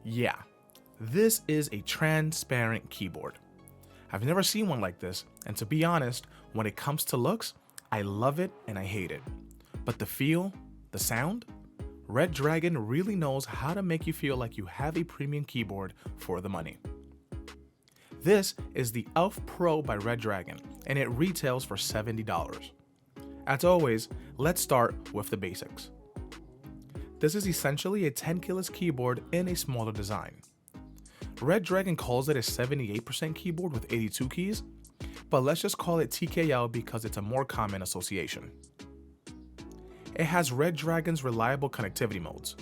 Yeah, this is a transparent keyboard. I've never seen one like this, and to be honest, when it comes to looks, I love it and I hate it. But the feel, the sound, Redragon really knows how to make you feel like you have a premium keyboard for the money. This is the Elf Pro by Redragon, and it retails for $70. As always, let's start with the basics. This is essentially a 10 keyless keyboard in a smaller design. Redragon calls it a 78% keyboard with 82 keys, but let's just call it TKL because it's a more common association. It has Redragon's reliable connectivity modes,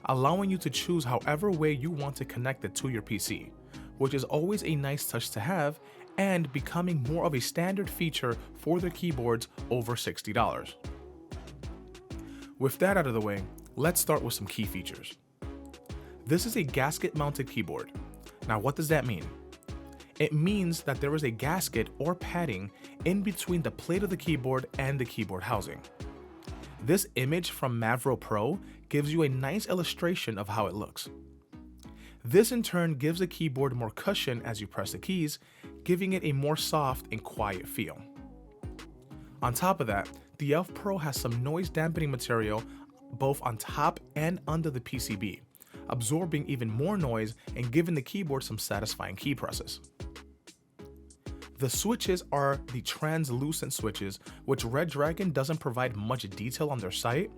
allowing you to choose however way you want to connect it to your PC, which is always a nice touch to have and becoming more of a standard feature for their keyboards over $60. With that out of the way, let's start with some key features. This is a gasket mounted keyboard. Now what does that mean? It means that there is a gasket or padding in between the plate of the keyboard and the keyboard housing. This image from Mavro Pro gives you a nice illustration of how it looks. This in turn gives the keyboard more cushion as you press the keys, giving it a more soft and quiet feel. On top of that, the Elf Pro has some noise dampening material both on top and under the PCB, absorbing even more noise and giving the keyboard some satisfying key presses. The switches are the translucent switches, which Redragon doesn't provide much detail on their site,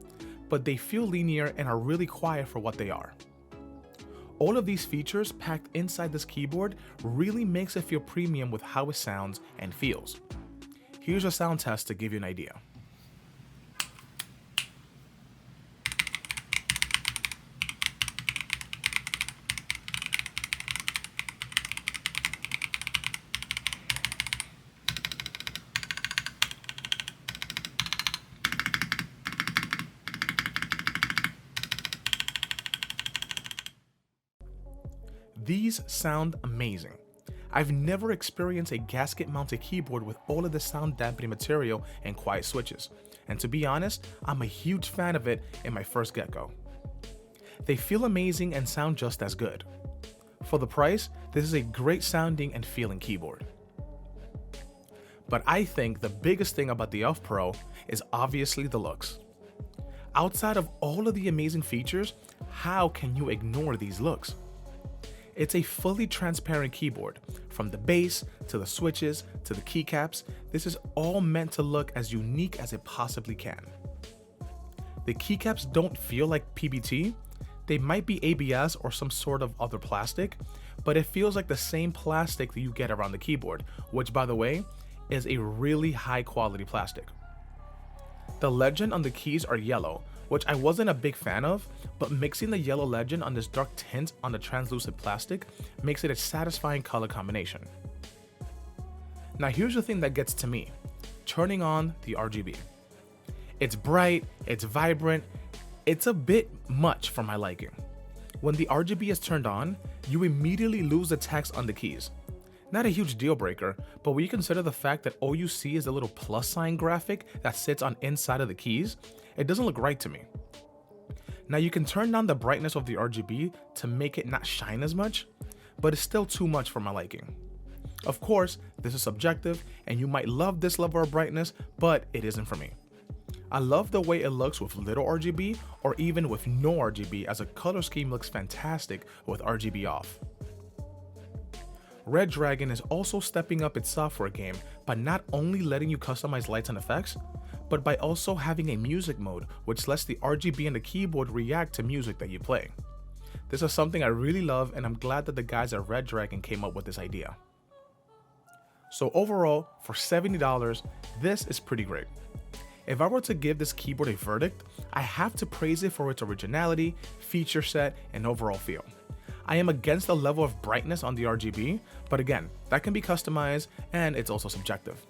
but they feel linear and are really quiet for what they are. All of these features packed inside this keyboard really makes it feel premium with how it sounds and feels. Here's a sound test to give you an idea. These sound amazing. I've never experienced a gasket mounted keyboard with all of the sound dampening material and quiet switches, and to be honest, I'm a huge fan of it in my first get-go. They feel amazing and sound just as good. For the price, this is a great sounding and feeling keyboard. But I think the biggest thing about the Elf Pro is obviously the looks. Outside of all of the amazing features, how can you ignore these looks? It's a fully transparent keyboard. From the base, to the switches, to the keycaps, this is all meant to look as unique as it possibly can. The keycaps don't feel like PBT. They might be ABS or some sort of other plastic, but it feels like the same plastic that you get around the keyboard, which by the way, is a really high quality plastic. The legend on the keys are yellow, which I wasn't a big fan of, but mixing the yellow legend on this dark tint on the translucent plastic makes it a satisfying color combination. Now here's the thing that gets to me, turning on the RGB. It's bright, it's vibrant, it's a bit much for my liking. When the RGB is turned on, you immediately lose the text on the keys. Not a huge deal breaker, but when you consider the fact that all you see is the little plus sign graphic that sits on inside of the keys, it doesn't look right to me. Now you can turn down the brightness of the RGB to make it not shine as much, but it's still too much for my liking. Of course, this is subjective and you might love this level of brightness, but it isn't for me. I love the way it looks with little RGB or even with no RGB, as a color scheme looks fantastic with RGB off. Redragon is also stepping up its software game by not only letting you customize lights and effects, but by also having a music mode which lets the RGB in the keyboard react to music that you play. This is something I really love, and I'm glad that the guys at Redragon came up with this idea. So overall, for $70, this is pretty great. If I were to give this keyboard a verdict, I have to praise it for its originality, feature set, and overall feel. I am against the level of brightness on the RGB, but again, that can be customized and it's also subjective.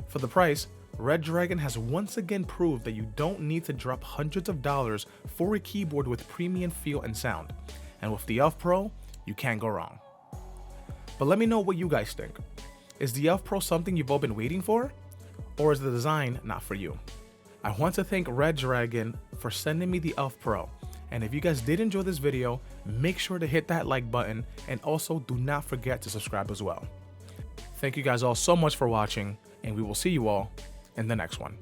For the price, Redragon has once again proved that you don't need to drop hundreds of dollars for a keyboard with premium feel and sound, and with the Elf Pro, you can't go wrong. But let me know what you guys think. Is the Elf Pro something you've all been waiting for? Or is the design not for you? I want to thank Redragon for sending me the Elf Pro, And if you guys did enjoy this video, make sure to hit that like button, and also do not forget to subscribe as well. Thank you guys all so much for watching, and we will see you all in the next one.